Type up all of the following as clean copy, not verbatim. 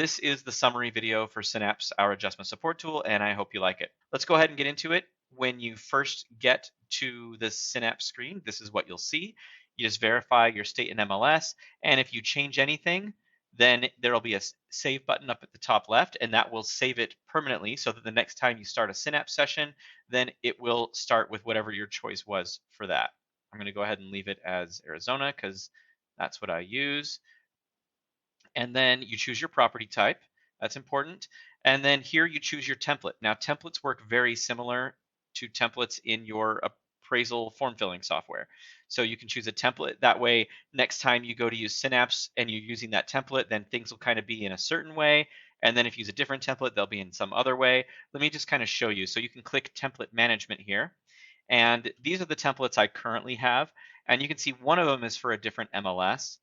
This is the summary video for Synapse, our adjustment support tool, and I hope you like it. Let's go ahead and get into it. When you first get to the Synapse screen, this is what you'll see. You just verify your state in MLS, and if you change anything, then there'll be a save button up at the top left, and that will save it permanently so that the next time you start a Synapse session, then it will start with whatever your choice was for that. I'm going to go ahead and leave it as Arizona because that's what I use. And then you choose your property type. That's important. And then here you choose your template. Now, templates work very similar to templates in your appraisal form filling software. So you can choose a template. That way, next time you go to use Synapse and you're using that template, then things will kind of be in a certain way. And then if you use a different template, they'll be in some other way. Let me just kind of show you. So you can click Template Management here. And these are the templates I currently have. And you can see one of them is for a different MLS.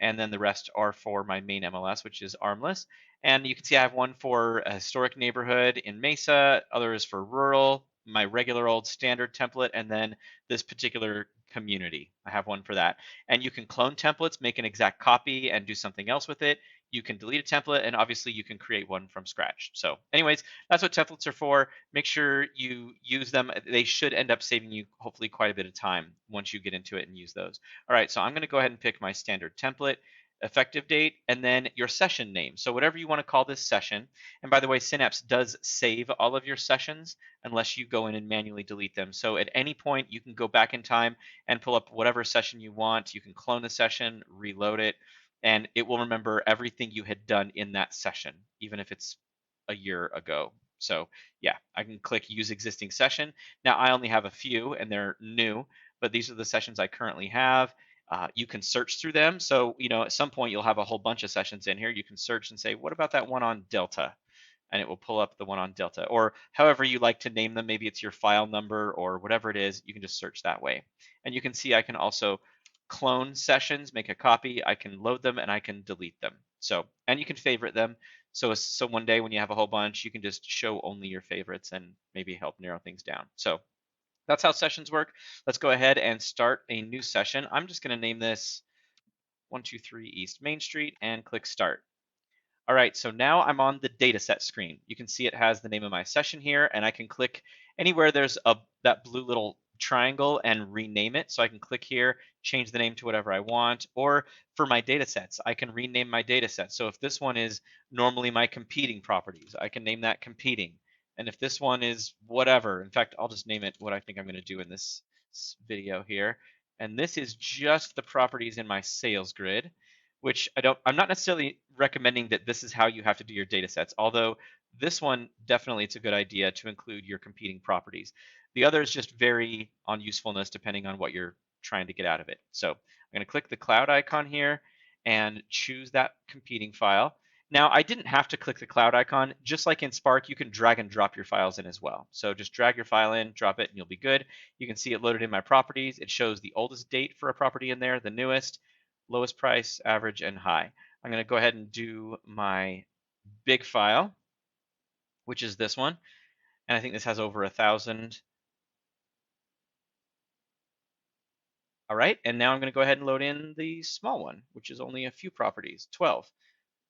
And then the rest are for my main MLS, which is Armless. And you can see I have one for a historic neighborhood in Mesa, others for rural, my regular old standard template, and then this particular community. I have one for that. And you can clone templates, make an exact copy, and do something else with it. You can delete a template, and obviously you can create one from scratch. So anyways, that's what templates are for. Make sure you use them. They should end up saving you hopefully quite a bit of time once you get into it and use those. All right, so I'm going to go ahead and pick my standard template, effective date, and then your session name. So whatever you want to call this session. And by the way, Synapse does save all of your sessions unless you go in and manually delete them. So at any point, you can go back in time and pull up whatever session you want. You can clone the session, reload it, and it will remember everything you had done in that session, even if it's a year ago. So yeah, I can click use existing session. Now I only have a few and they're new, but these are the sessions I currently have. You can search through them. So, at some point you'll have a whole bunch of sessions in here. You can search and say, what about that one on Delta? And it will pull up the one on Delta, or however you like to name them. Maybe it's your file number or whatever it is. You can just search that way. And you can see I can also clone sessions, make a copy. I can load them and I can delete them. So, and you can favorite them. So one day when you have a whole bunch, you can just show only your favorites and maybe help narrow things down. So that's how sessions work. Let's go ahead and start a new session. I'm just going to name this 123 East Main Street and click Start. All right, so now I'm on the dataset screen. You can see it has the name of my session here, and I can click anywhere there's that blue little triangle and rename it. So I can click here, change the name to whatever I want, or for my datasets, I can rename my dataset. So if this one is normally my competing properties, I can name that competing. And if this one is whatever, in fact, I'll just name it what I think I'm going to do in this video here. And this is just the properties in my sales grid, which I'm not necessarily recommending that this is how you have to do your data sets, although this one, definitely it's a good idea to include your competing properties. The others just vary on usefulness depending on what you're trying to get out of it. So I'm going to click the cloud icon here and choose that competing file. Now, I didn't have to click the cloud icon. Just like in Spark, you can drag and drop your files in as well. So just drag your file in, drop it, and you'll be good. You can see it loaded in my properties. It shows the oldest date for a property in there, the newest, lowest price, average, and high. I'm going to go ahead and do my big file, which is this one. And I think this has over 1,000. All right, and now I'm going to go ahead and load in the small one, which is only a few properties, 12.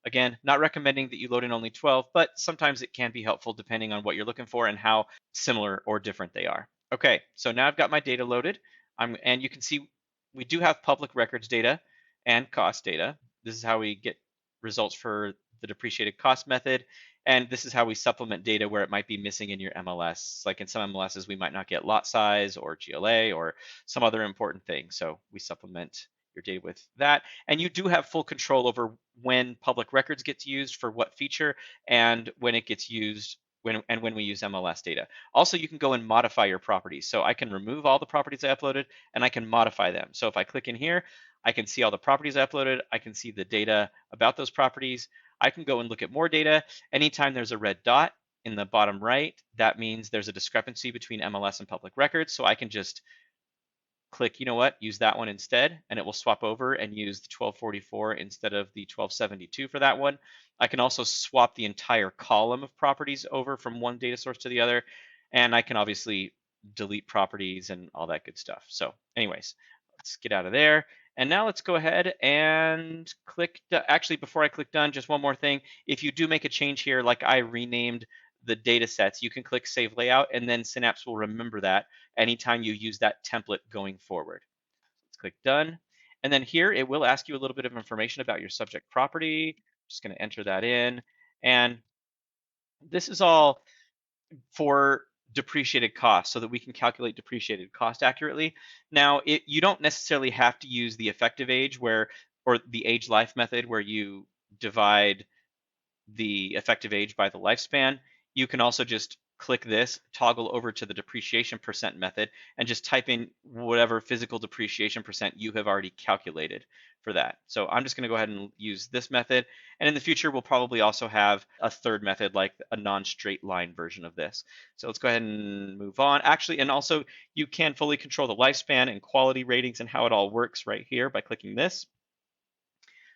Again, not recommending that you load in only 12, but sometimes it can be helpful depending on what you're looking for and how similar or different they are. Okay, so now I've got my data loaded, and you can see we do have public records data and cost data. This is how we get results for the depreciated cost method, and this is how we supplement data where it might be missing in your MLS. Like in some MLSs, we might not get lot size or GLA or some other important thing, so we supplement your data with that. And you do have full control over when public records gets used for what feature and when it gets used when we use MLS data. Also, you can go and modify your properties. So I can remove all the properties I uploaded and I can modify them. So if I click in here, I can see all the properties I uploaded. I can see the data about those properties. I can go and look at more data. Anytime there's a red dot in the bottom right, that means there's a discrepancy between MLS and public records. So I can just click, use that one instead, and it will swap over and use the 1244 instead of the 1272 for that one. I can also swap the entire column of properties over from one data source to the other, and I can obviously delete properties and all that good stuff. So anyways, let's get out of there. And now let's go ahead and click, actually before I click done, just one more thing. If you do make a change here, like I renamed the data sets, you can click Save Layout, and then Synapse will remember that anytime you use that template going forward. Let's click Done. And then here, it will ask you a little bit of information about your subject property. Just going to enter that in. And this is all for depreciated cost so that we can calculate depreciated cost accurately. Now, you don't necessarily have to use the effective age or the age life method where you divide the effective age by the lifespan. You can also just click this, toggle over to the depreciation percent method, and just type in whatever physical depreciation percent you have already calculated for that. So I'm just going to go ahead and use this method. And in the future, we'll probably also have a third method, like a non-straight line version of this. So let's go ahead and move on. Actually, and also you can fully control the lifespan and quality ratings and how it all works right here by clicking this.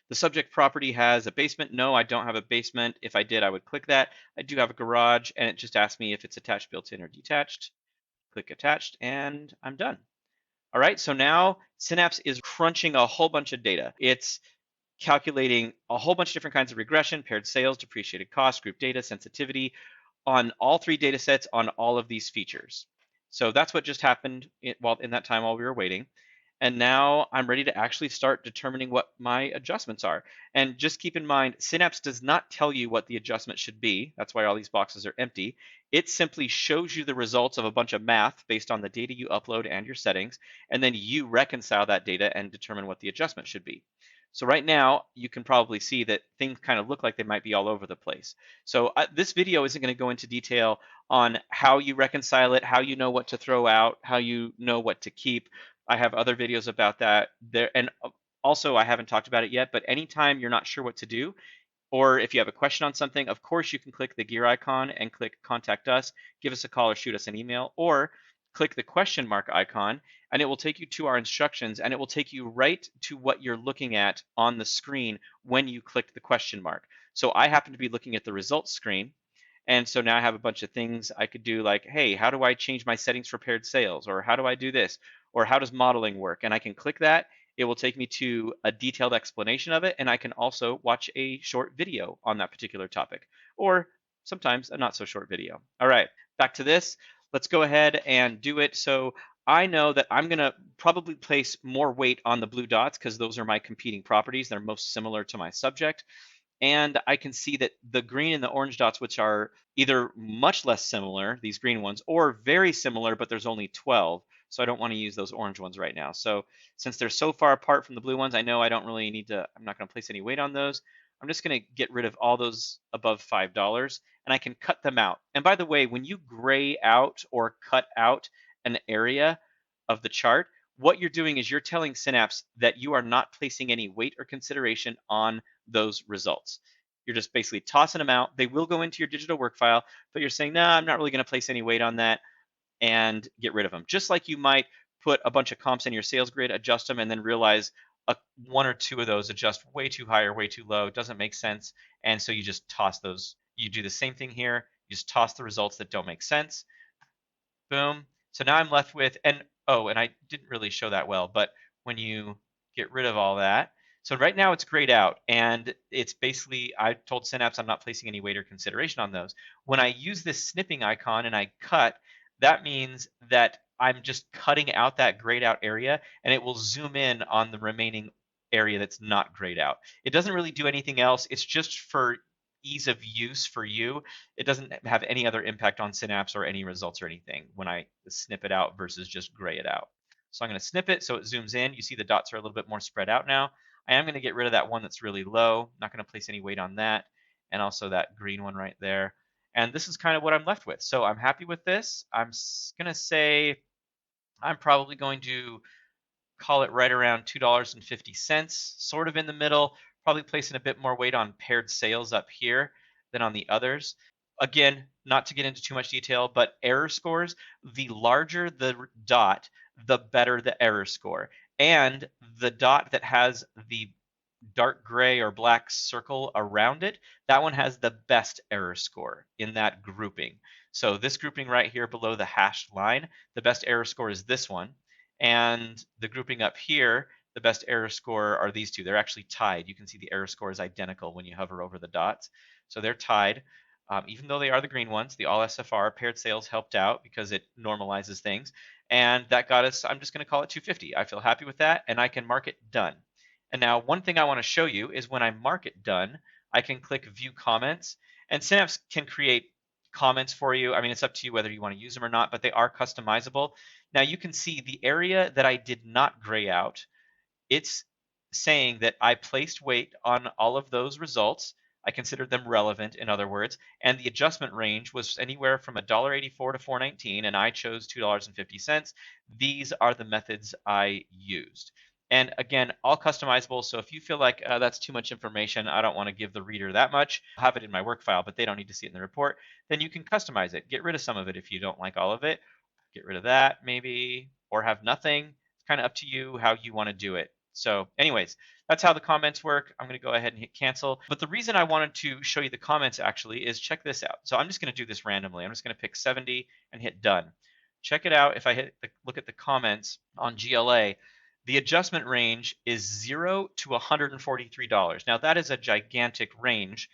The subject property has a basement. No, I don't have a basement. If I did, I would click that. I do have a garage, and it just asks me if it's attached, built-in, or detached. Click attached, and I'm done. All right, so now Synapse is crunching a whole bunch of data. It's calculating a whole bunch of different kinds of regression, paired sales, depreciated cost, group data, sensitivity on all three data sets on all of these features. So that's what just happened in that time while we were waiting. And now I'm ready to actually start determining what my adjustments are. And just keep in mind, Synapse does not tell you what the adjustment should be. That's why all these boxes are empty. It simply shows you the results of a bunch of math based on the data you upload and your settings, and then you reconcile that data and determine what the adjustment should be. So right now, you can probably see that things kind of look like they might be all over the place. So this video isn't going to go into detail on how you reconcile it, how you know what to throw out, how you know what to keep. I have other videos about that there, and also I haven't talked about it yet, but anytime you're not sure what to do, or if you have a question on something, of course you can click the gear icon and click contact us, give us a call or shoot us an email, or click the question mark icon and it will take you to our instructions and it will take you right to what you're looking at on the screen when you click the question mark. So I happen to be looking at the results screen. And so now I have a bunch of things I could do like, hey, how do I change my settings for paired sales? Or how do I do this? Or how does modeling work? And I can click that. It will take me to a detailed explanation of it. And I can also watch a short video on that particular topic, or sometimes a not so short video. All right, back to this. Let's go ahead and do it. So I know that I'm going to probably place more weight on the blue dots because those are my competing properties. They're most similar to my subject. And I can see that the green and the orange dots, which are either much less similar, these green ones, or very similar, but there's only 12. So I don't want to use those orange ones right now. So since they're so far apart from the blue ones, I know I don't really need to, I'm not going to place any weight on those. I'm just going to get rid of all those above $5 and I can cut them out. And by the way, when you gray out or cut out an area of the chart, what you're doing is you're telling Synapse that you are not placing any weight or consideration on those results. You're just basically tossing them out. They will go into your digital work file, but you're saying, nah, I'm not really going to place any weight on that and get rid of them. Just like you might put a bunch of comps in your sales grid, adjust them, and then realize one or two of those adjust way too high or way too low. It doesn't make sense. And so you just toss those. You do the same thing here. You just toss the results that don't make sense. Boom. So now I'm left with, and oh, and I didn't really show that well, but when you get rid of all that, so right now it's grayed out, and it's basically, I told Synapse I'm not placing any weight or consideration on those. When I use this snipping icon and I cut, that means that I'm just cutting out that grayed out area, and it will zoom in on the remaining area that's not grayed out. It doesn't really do anything else. It's just for ease of use for you. It doesn't have any other impact on Synapse or any results or anything when I snip it out versus just gray it out. So I'm going to snip it so it zooms in. You see the dots are a little bit more spread out now. I am going to get rid of that one that's really low. Not going to place any weight on that. And also that green one right there. And this is kind of what I'm left with. So I'm happy with this. I'm going to say I'm probably going to call it right around $2.50, sort of in the middle, probably placing a bit more weight on paired sales up here than on the others. Again, not to get into too much detail, but error scores, the larger the dot, the better the error score. And the dot that has the dark gray or black circle around it, that one has the best error score in that grouping. So this grouping right here below the hashed line, the best error score is this one. And the grouping up here, the best error score are these two. They're actually tied. You can see the error score is identical when you hover over the dots. So they're tied. Even though they are the green ones, the all SFR paired sales helped out because it normalizes things. And that got us, I'm just going to call it 250. I feel happy with that, and I can mark it done. And now one thing I want to show you is when I mark it done, I can click view comments, and Synapse can create comments for you. I mean, it's up to you whether you want to use them or not, but they are customizable. Now you can see the area that I did not gray out, it's saying that I placed weight on all of those results. I considered them relevant, in other words, and the adjustment range was anywhere from $1.84 to $4.19, and I chose $2.50. These are the methods I used. And again, all customizable. So if you feel like that's too much information, I don't want to give the reader that much, I'll have it in my work file, but they don't need to see it in the report, then you can customize it. Get rid of some of it if you don't like all of it. Get rid of that maybe, or have nothing. It's kind of up to you how you want to do it. So anyways, that's how the comments work. I'm going to go ahead and hit cancel. But the reason I wanted to show you the comments actually is check this out. So I'm just going to do this randomly. I'm just going to pick 70 and hit done. Check it out. If I look at the comments on GLA, the adjustment range is $0 to $143. Now that is a gigantic range,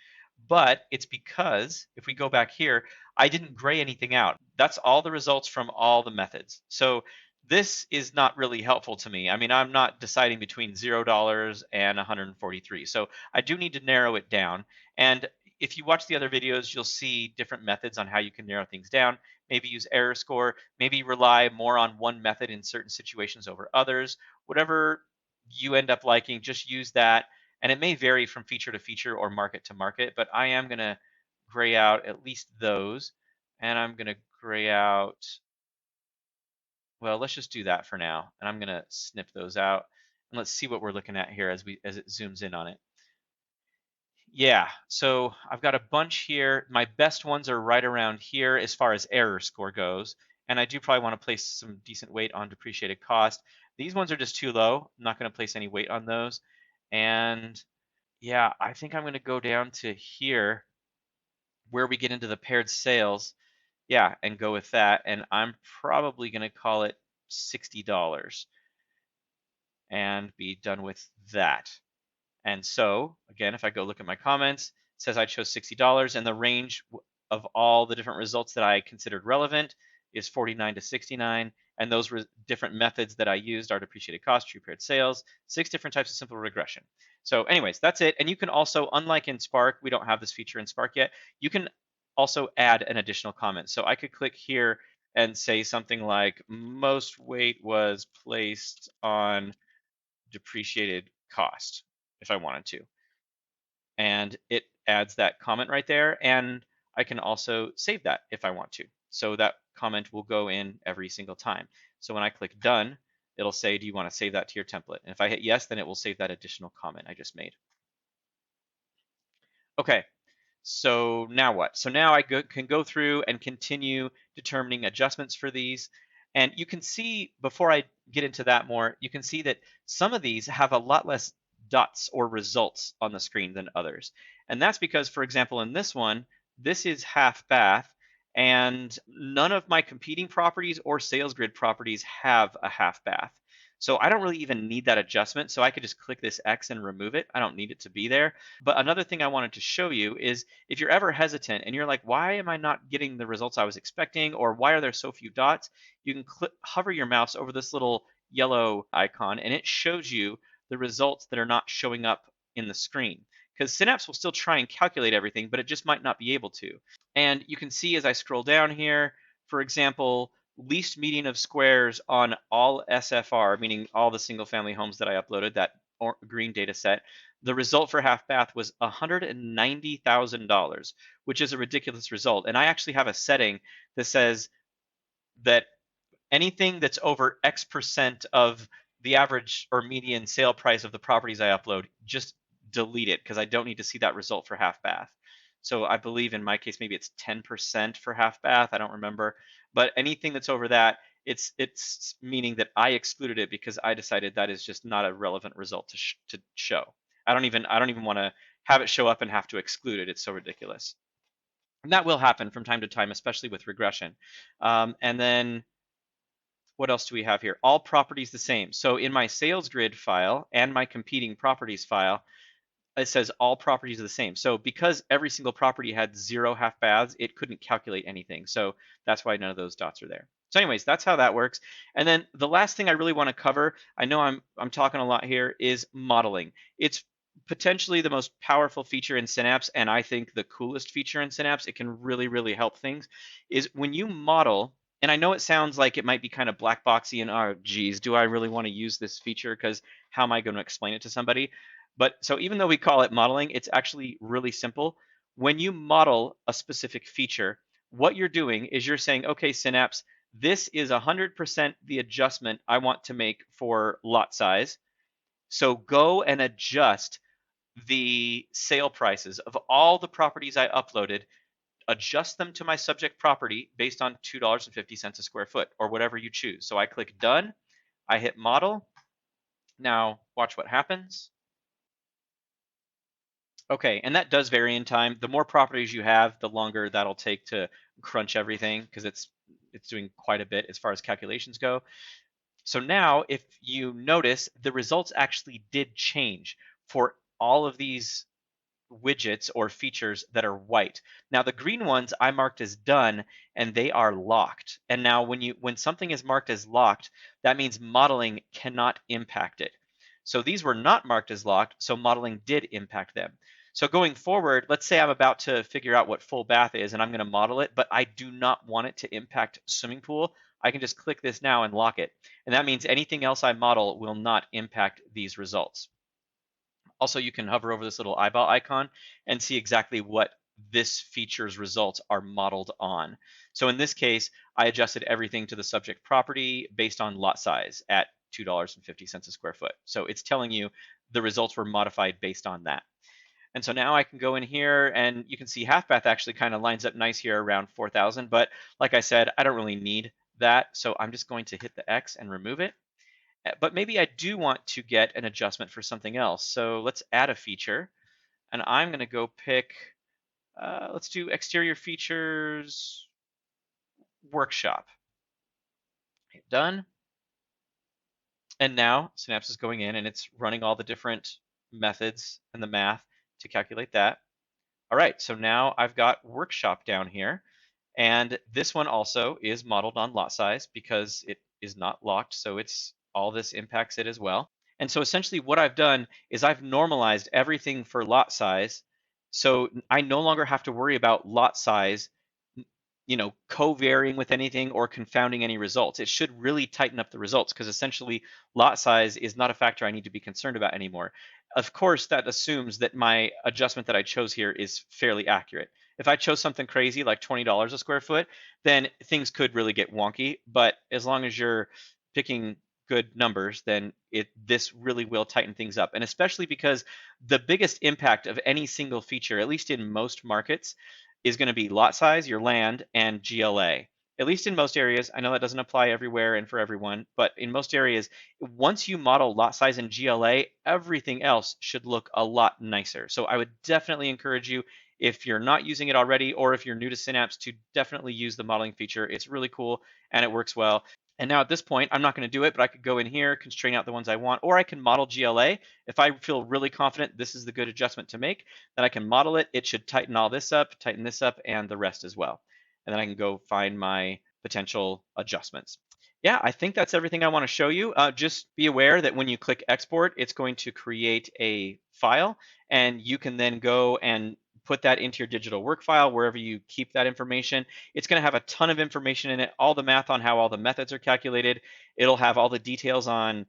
but it's because if we go back here, I didn't gray anything out. That's all the results from all the methods. So this is not really helpful to me. I mean, I'm not deciding between $0 and 143. So I do need to narrow it down. And if you watch the other videos, you'll see different methods on how you can narrow things down. Maybe use error score, maybe rely more on one method in certain situations over others. Whatever you end up liking, just use that. And it may vary from feature to feature or market to market, but I am going to gray out at least those. And I'm going to gray out, well, let's just do that for now. And I'm going to snip those out. And let's see what we're looking at here as it zooms in on it. Yeah, so I've got a bunch here. My best ones are right around here as far as error score goes. And I do probably want to place some decent weight on depreciated cost. These ones are just too low. I'm not going to place any weight on those. And yeah, I think I'm going to go down to here where we get into the paired sales. Yeah, and go with that. And I'm probably going to call it $60 and be done with that. And so, again, if I go look at my comments, it says I chose $60, and the range of all the different results that I considered relevant is 49 to 69. And those different methods that I used are depreciated cost, true paired sales, 6 different types of simple regression. So anyways, that's it. And you can also, unlike in Spark, we don't have this feature in Spark yet, you can also add an additional comment. So I could click here and say something like most weight was placed on depreciated cost if I wanted to. And it adds that comment right there. And I can also save that if I want to. So that comment will go in every single time. So when I click done, it'll say, do you want to save that to your template? And if I hit yes, then it will save that additional comment I just made. Okay, so now what? So now I can go through and continue determining adjustments for these. And you can see, before I get into that more, you can see that some of these have a lot less dots or results on the screen than others. And that's because, for example, in this one, this is half bath, and none of my competing properties or sales grid properties have a half bath. So I don't really even need that adjustment. So I could just click this X and remove it. I don't need it to be there. But another thing I wanted to show you is if you're ever hesitant and you're like, why am I not getting the results I was expecting? Or why are there so few dots? You can hover your mouse over this little yellow icon and it shows you the results that are not showing up in the screen. Because Synapse will still try and calculate everything, but it just might not be able to. And you can see as I scroll down here, for example, least median of squares on all SFR, meaning all the single family homes that I uploaded, that green data set, the result for half bath was $190,000, which is a ridiculous result. And I actually have a setting that says that anything that's over X percent of the average or median sale price of the properties I upload, just delete it because I don't need to see that result for half bath. So I believe in my case, maybe it's 10% for half bath. I don't remember. But anything that's over that, it's meaning that I excluded it because I decided that is just not a relevant result to show. I don't even want to have it show up and have to exclude it. It's so ridiculous. And that will happen from time to time, especially with regression. And then what else do we have here? All properties the same. So in my sales grid file and my competing properties file, it says all properties are the same. So because every single property had 0 half baths, it couldn't calculate anything. So that's why none of those dots are there. So anyways, that's how that works. And then the last thing I really want to cover, I know I'm talking a lot here, is modeling. It's potentially the most powerful feature in Synapse, and I think the coolest feature in Synapse. It can really, really help things, is when you model, and I know it sounds like it might be kind of black boxy and, oh, geez, do I really want to use this feature? Because how am I going to explain it to somebody? But so even though we call it modeling, it's actually really simple. When you model a specific feature, what you're doing is you're saying, okay, Synapse, this is 100% the adjustment I want to make for lot size. So go and adjust the sale prices of all the properties I uploaded, adjust them to my subject property based on $2.50 a square foot or whatever you choose. So I click done, I hit model. Now watch what happens. Okay, and that does vary in time. The more properties you have, the longer that'll take to crunch everything because it's doing quite a bit as far as calculations go. So now if you notice, the results actually did change for all of these widgets or features that are white. Now the green ones I marked as done and they are locked. And now when something is marked as locked, that means modeling cannot impact it. So these were not marked as locked, so modeling did impact them. So going forward, let's say I'm about to figure out what full bath is and I'm going to model it, but I do not want it to impact swimming pool. I can just click this now and lock it. And that means anything else I model will not impact these results. Also, you can hover over this little eyeball icon and see exactly what this feature's results are modeled on. So in this case, I adjusted everything to the subject property based on lot size at $2.50 a square foot. So it's telling you the results were modified based on that. And so now I can go in here and you can see half bath actually kind of lines up nice here around 4,000. But like I said, I don't really need that. So I'm just going to hit the X and remove it. But maybe I do want to get an adjustment for something else. So let's add a feature. And I'm going to go pick, let's do exterior features workshop. Hit done. And now Synapse is going in and it's running all the different methods and the math to calculate that. All right, so now I've got workshop down here. And this one also is modeled on lot size because it is not locked. So it's all this impacts it as well. And so essentially what I've done is I've normalized everything for lot size. So I no longer have to worry about lot size, co-varying with anything or confounding any results. It should really tighten up the results because essentially lot size is not a factor I need to be concerned about anymore. Of course, that assumes that my adjustment that I chose here is fairly accurate. If I chose something crazy like $20 a square foot, then things could really get wonky. But as long as you're picking good numbers, then this really will tighten things up. And especially because the biggest impact of any single feature, at least in most markets, is going to be lot size, your land, and GLA. At least in most areas. I know that doesn't apply everywhere and for everyone, but in most areas, once you model lot size and GLA, everything else should look a lot nicer. So I would definitely encourage you, if you're not using it already or if you're new to Synapse, to definitely use the modeling feature. It's really cool and it works well. And now at this point, I'm not going to do it, but I could go in here, constrain out the ones I want, or I can model GLA. If I feel really confident this is the good adjustment to make, then I can model it. It should tighten all this up, tighten this up, and the rest as well. And then I can go find my potential adjustments. Yeah, I think that's everything I want to show you. Just be aware that when you click export, it's going to create a file, and you can then go and put that into your digital work file wherever you keep that information. It's going to have a ton of information in it, all the math on how all the methods are calculated. It'll have all the details on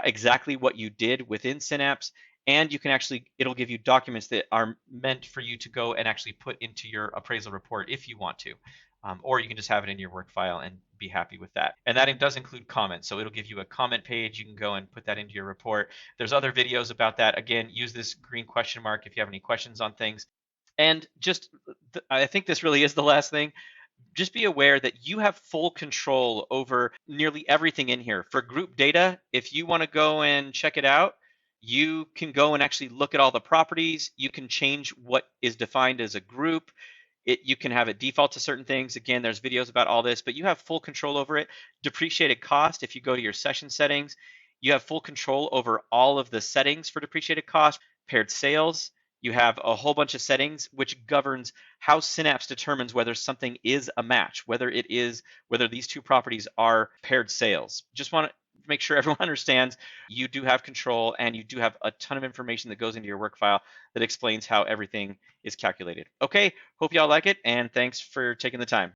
exactly what you did within Synapse, and you can actually, it'll give you documents that are meant for you to go and actually put into your appraisal report if you want to. Or you can just have it in your work file and be happy with that. And that does include comments. So it'll give you a comment page. You can go and put that into your report. There's other videos about that. Again, use this green question mark if you have any questions on things. And just, I think this really is the last thing. Just be aware that you have full control over nearly everything in here. For group data, if you want to go and check it out, you can go and actually look at all the properties. You can change what is defined as a group. You can have it default to certain things. Again, there's videos about all this, but you have full control over it. Depreciated cost, if you go to your session settings, you have full control over all of the settings for depreciated cost. Paired sales, you have a whole bunch of settings which governs how Synapse determines whether something is a match, whether these two properties are paired sales. Just want to make sure everyone understands you do have control, and you do have a ton of information that goes into your work file that explains how everything is calculated. Okay, hope y'all like it, and thanks for taking the time.